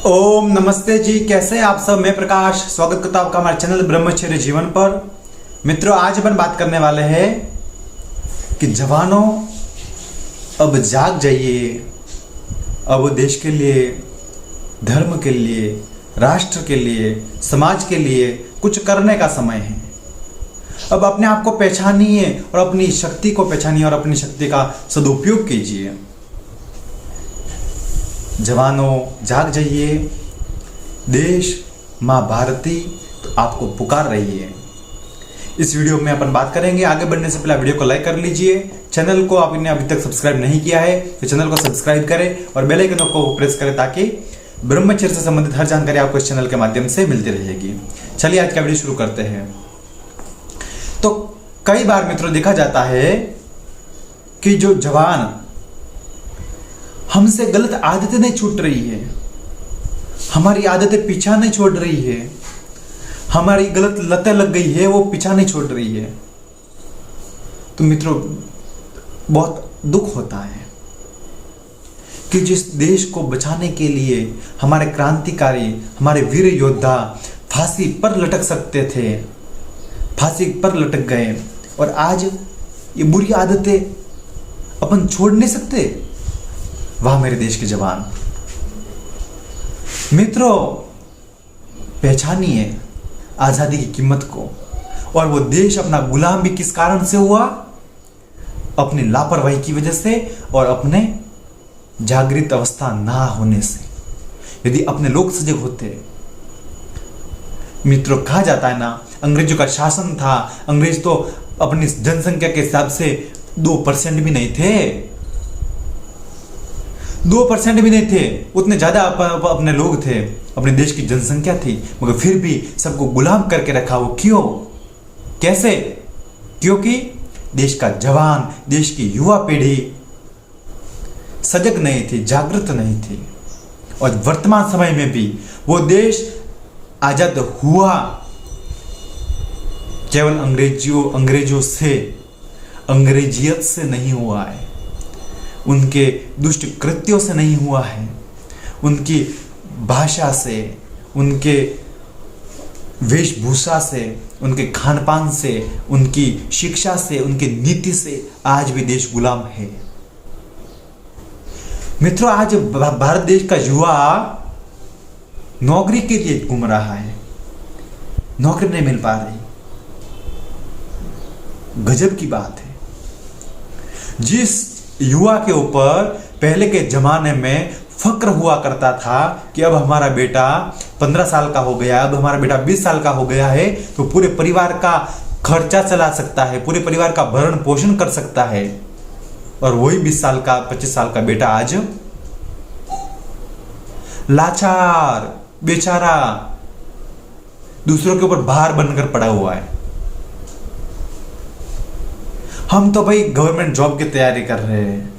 ओम नमस्ते जी, कैसे आप सब। मैं प्रकाश स्वागत करता हूं आपका हमारे चैनल ब्रह्मचर्य जीवन पर। मित्रों, आज अपन बात करने वाले हैं कि जवानों अब जाग जाइए। अब देश के लिए, धर्म के लिए, राष्ट्र के लिए, समाज के लिए कुछ करने का समय है। अब अपने आप को पहचानिए और अपनी शक्ति को पहचानिए और अपनी शक्ति का सदुपयोग कीजिए। जवानों जाग जाइए, देश माँ भारती तो आपको पुकार रही है। इस वीडियो में अपन बात करेंगे। आगे बढ़ने से पहले वीडियो को लाइक कर लीजिए। चैनल को आपने अभी तक सब्सक्राइब नहीं किया है तो चैनल को सब्सक्राइब करें और बेल आइकन को प्रेस करें ताकि ब्रह्मचर्य से संबंधित हर जानकारी आपको इस चैनल के माध्यम से मिलती रहेगी। चलिए आज का वीडियो शुरू करते हैं। तो कई बार मित्रों देखा जाता है कि जो जवान हमसे गलत आदतें नहीं छूट रही है, हमारी आदतें पीछा नहीं छोड़ रही है, हमारी गलत लतें लग गई है, वो पीछा नहीं छोड़ रही है, तो मित्रों बहुत दुख होता है कि जिस देश को बचाने के लिए हमारे क्रांतिकारी, हमारे वीर योद्धा फांसी पर लटक सकते थे, फांसी पर लटक गए और आज ये बुरी आदतें अपन छोड़ नहीं सकते। वाह मेरे देश के जवान। मित्रों, पहचानिए आजादी की कीमत को। और वो देश अपना गुलाम भी किस कारण से हुआ? अपनी लापरवाही की वजह से और अपने जागृत अवस्था ना होने से। यदि अपने लोग सजग होते। मित्रों, कहा जाता है ना, अंग्रेजों का शासन था, अंग्रेज तो अपनी जनसंख्या के हिसाब से 2% भी नहीं थे, 2% भी नहीं थे। उतने ज्यादा अपने लोग थे, अपने देश की जनसंख्या थी, मगर फिर भी सबको गुलाम करके रखा। वो क्यों, कैसे? क्योंकि देश का जवान, देश की युवा पीढ़ी सजग नहीं थी, जागृत नहीं थी। और वर्तमान समय में भी वो देश आजाद हुआ केवल अंग्रेजों से, अंग्रेजियत से नहीं हुआ है, उनके दुष्ट कृत्यों से नहीं हुआ है, उनकी भाषा से, उनके वेशभूषा से, उनके खान पान से, उनकी शिक्षा से, उनकी नीति से आज भी देश गुलाम है। मित्रों, आज भारत देश का युवा नौकरी के लिए घूम रहा है, नौकरी नहीं मिल पा रही। गजब की बात है। जिस युवा के ऊपर पहले के जमाने में फक्र हुआ करता था कि अब हमारा बेटा 15 साल का हो गया, अब हमारा बेटा 20 साल का हो गया है तो पूरे परिवार का खर्चा चला सकता है, पूरे परिवार का भरण पोषण कर सकता है, और वही 20 साल का, 25 साल का बेटा आज लाचार, बेचारा, दूसरों के ऊपर भार बनकर पड़ा हुआ है। हम तो भाई गवर्नमेंट जॉब की तैयारी कर रहे हैं।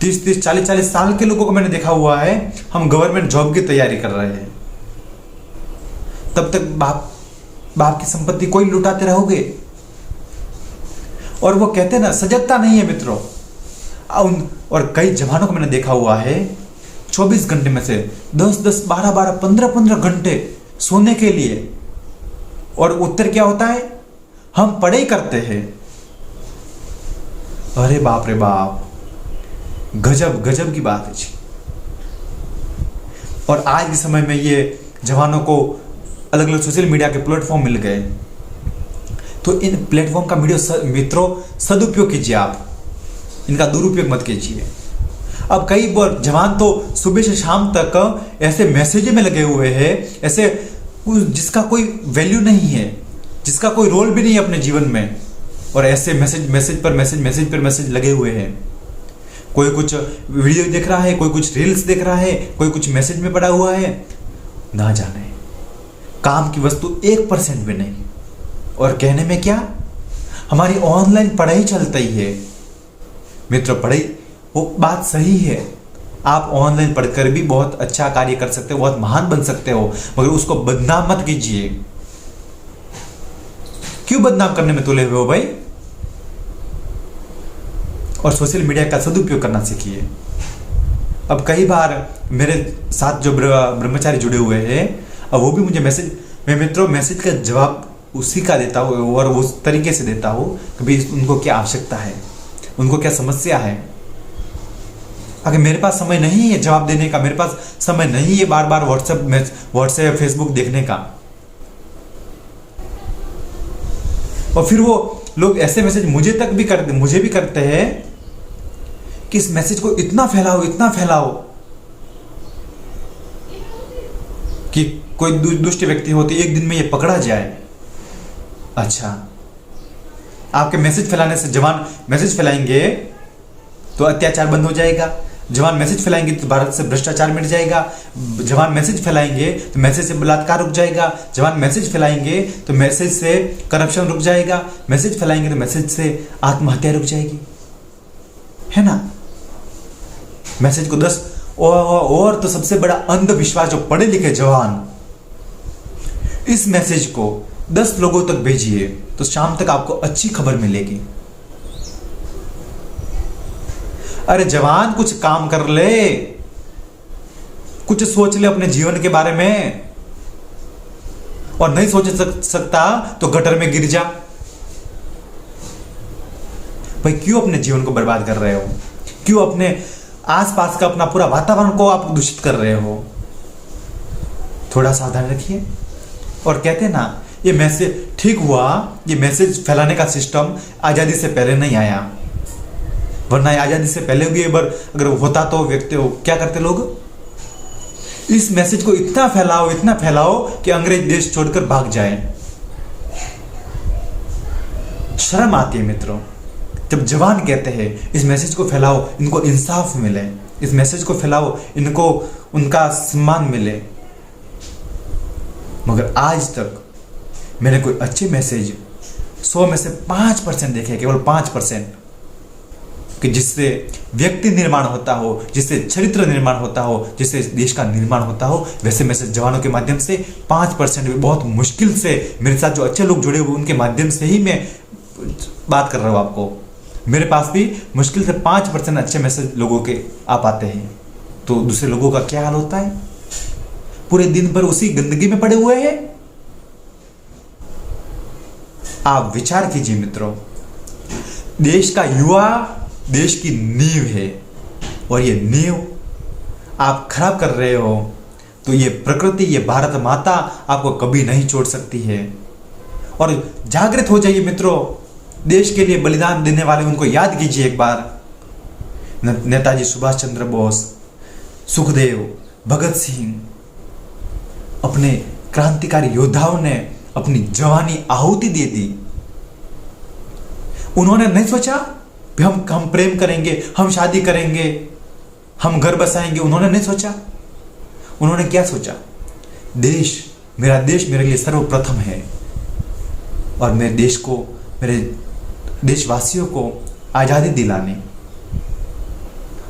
30-30, 40-40 साल के लोगों को मैंने देखा हुआ है, हम गवर्नमेंट जॉब की तैयारी कर रहे हैं। तब तक बाप की संपत्ति कोई लुटाते रहोगे। और वो कहते हैं ना, सजगता नहीं है मित्रों। और कई जवानों को मैंने देखा हुआ है 24 घंटे में से 10-10, 12-12, 15-15 घंटे सोने के लिए, और उत्तर क्या होता है? हम पढ़ाई करते हैं। अरे बाप रे बाप, गजब गजब की बात है जी। और आज के समय में ये जवानों को अलग अलग सोशल मीडिया के प्लेटफॉर्म मिल गए, तो इन प्लेटफॉर्म का मित्रों सदुपयोग कीजिए, आप इनका दुरुपयोग मत कीजिए। अब कई बार जवान तो सुबह से शाम तक ऐसे मैसेज में लगे हुए हैं, ऐसे जिसका कोई वैल्यू नहीं है, जिसका कोई रोल भी नहीं है अपने जीवन में, और ऐसे मैसेज पर मैसेज लगे हुए हैं। कोई कुछ वीडियो देख रहा है, कोई कुछ रील्स देख रहा है, कोई कुछ मैसेज में पड़ा हुआ है, ना जाने काम की वस्तु 1% भी नहीं। और कहने में क्या, हमारी ऑनलाइन पढ़ाई चलती है। मित्रों, पढ़ाई वो बात सही है, आप ऑनलाइन पढ़कर भी बहुत अच्छा कार्य कर सकते हो, बहुत महान बन सकते हो, मगर उसको बदनाम मत कीजिए। क्यों बदनाम करने में तुले हुए हो भाई? और सोशल मीडिया का सदुपयोग करना सीखिए। अब कई बार मेरे साथ जो ब्रह्मचारी जुड़े हुए हैं, अब वो भी मुझे मैं मित्रों मैसेज का जवाब उसी का देता हूँ और उस तरीके से देता हूँ कि भाई उनको क्या आवश्यकता है, उनको क्या समस्या है। अगर मेरे पास समय नहीं है जवाब देने का, मेरे पास समय नहीं है बार बार व्हाट्सएप फेसबुक देखने का, और फिर वो लोग ऐसे मैसेज मुझे भी करते हैं कि इस मैसेज को इतना फैलाओ कि कोई दुष्ट व्यक्ति हो तो एक दिन में ये पकड़ा जाए। अच्छा, आपके मैसेज फैलाने से जवान मैसेज फैलाएंगे तो अत्याचार बंद हो जाएगा, जवान मैसेज फैलाएंगे तो भारत से भ्रष्टाचार मिट जाएगा, जवान मैसेज फैलाएंगे तो मैसेज से बलात्कार रुक जाएगा, जवान मैसेज फैलाएंगे तो मैसेज से करप्शन रुक जाएगा, मैसेज फैलाएंगे तो मैसेज से आत्महत्या रुक जाएगी, है ना। मैसेज को 10 और तो सबसे बड़ा अंधविश्वास, जो पढ़े लिखे जवान, इस मैसेज को 10 लोगों तक भेजिए तो शाम तक आपको अच्छी खबर मिलेगी। अरे जवान कुछ काम कर ले, कुछ सोच ले अपने जीवन के बारे में, और नहीं सोच सकता तो गटर में गिर जा। भाई क्यों अपने जीवन को बर्बाद कर रहे हो, क्यों अपने आसपास का अपना पूरा वातावरण को आप दूषित कर रहे हो। थोड़ा सावधान रखिए। और कहते हैं ना, ये मैसेज ठीक हुआ, ये मैसेज फैलाने का सिस्टम आजादी से पहले नहीं आया, वरना आजादी से पहले भी एक बार अगर होता तो व्यक्ति क्या करते लोग, इस मैसेज को इतना फैलाओ कि अंग्रेज देश छोड़कर भाग जाए। शर्म आती है मित्रों जब जवान कहते हैं इस मैसेज को फैलाओ, इनको इंसाफ मिले, इस मैसेज को फैलाओ, इनको उनका सम्मान मिले। मगर आज तक मैंने कोई अच्छे मैसेज 100 में से 5% देखे, केवल 5%, कि जिससे व्यक्ति निर्माण होता हो, जिससे चरित्र निर्माण होता हो, जिससे देश का निर्माण होता हो। वैसे मैसेज जवानों के माध्यम से 5% भी बहुत मुश्किल से, मेरे साथ जो अच्छे लोग जुड़े हुए उनके माध्यम से ही मैं बात कर रहा हूँ आपको। मेरे पास भी मुश्किल से 5% अच्छे मैसेज लोगों के आ पाते हैं, तो दूसरे लोगों का क्या हाल होता है, पूरे दिन भर उसी गंदगी में पड़े हुए हैं। आप विचार कीजिए मित्रों, देश का युवा देश की नींव है, और ये नींव आप खराब कर रहे हो तो ये प्रकृति, ये भारत माता आपको कभी नहीं छोड़ सकती है। और जागृत हो जाइए मित्रों, देश के लिए बलिदान देने वाले उनको याद कीजिए एक बार। नेताजी सुभाष चंद्र बोस, सुखदेव, भगत सिंह, अपने क्रांतिकारी योद्धाओं ने अपनी जवानी आहुति दे दी। उन्होंने नहीं सोचा कि हम प्रेम करेंगे, हम शादी करेंगे, हम घर बसाएंगे। उन्होंने नहीं सोचा। उन्होंने क्या सोचा, मेरा देश मेरे लिए सर्वप्रथम है, और मेरे देश को, मेरे देशवासियों को आजादी दिलाने।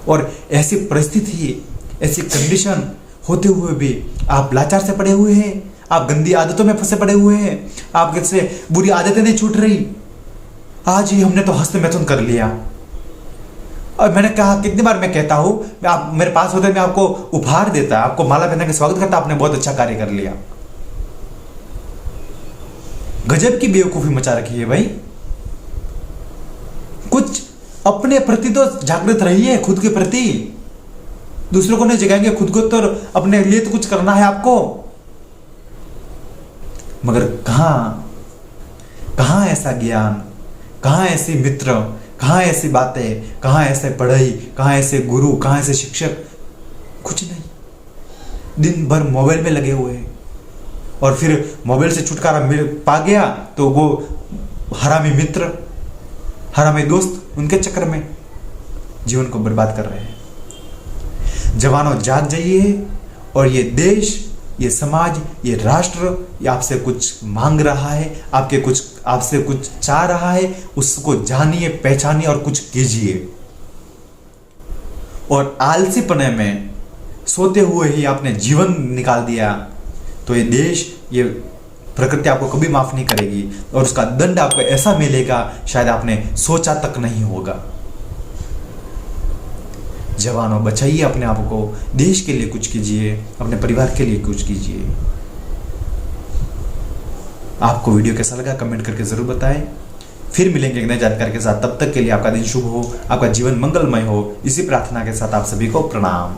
और ऐसी परिस्थिति, ऐसी कंडीशन होते हुए भी आप लाचार से पड़े हुए हैं, आप गंदी आदतों में फंसे पड़े हुए हैं, आपके से बुरी आदतें नहीं छूट रही। आज ही हमने तो हस्त मैथुन कर लिया। और मैंने कहा, कितनी बार मैं कहता हूं, आप मेरे पास होते मैं आपको उपहार देता, आपको माला पहना के स्वागत करता, आपने बहुत अच्छा कार्य कर लिया। गजब की बेवकूफी मचा रखी है भाई। कुछ अपने प्रति तो जागृत रहिए, खुद के प्रति। दूसरों को नहीं जगाएंगे, खुद को तो अपने लिए तो कुछ करना है आपको। मगर कहां ऐसा ज्ञान, कहां ऐसे मित्र, कहां ऐसी बातें, कहां ऐसे पढ़ाई, कहां ऐसे गुरु, कहां ऐसे शिक्षक, कुछ नहीं। दिन भर मोबाइल में लगे हुए हैं, और फिर मोबाइल से छुटकारा पा गया तो वो हरामी मित्र, हरामी दोस्त, उनके चक्कर में जीवन को बर्बाद कर रहे हैं। जवानों जाग जाइए, और ये देश, ये समाज, ये राष्ट्र, ये आपसे कुछ मांग रहा है, आपसे कुछ चाह रहा है। उसको जानिए, पहचानिए और कुछ कीजिए। और आलसीपने में सोते हुए ही आपने जीवन निकाल दिया तो ये देश, ये प्रकृति आपको कभी माफ नहीं करेगी, और उसका दंड आपको ऐसा मिलेगा शायद आपने सोचा तक नहीं होगा। जवानों, बचाइए अपने आप को, देश के लिए कुछ कीजिए, अपने परिवार के लिए कुछ कीजिए। आपको वीडियो कैसा लगा कमेंट करके ज़रूर बताएं। फिर मिलेंगे एक नई जानकारी के साथ। तब तक के लिए आपका दिन शुभ हो, आपका जीवन मंगलमय हो, इसी प्रार्थना के साथ आप सभी को प्रणाम।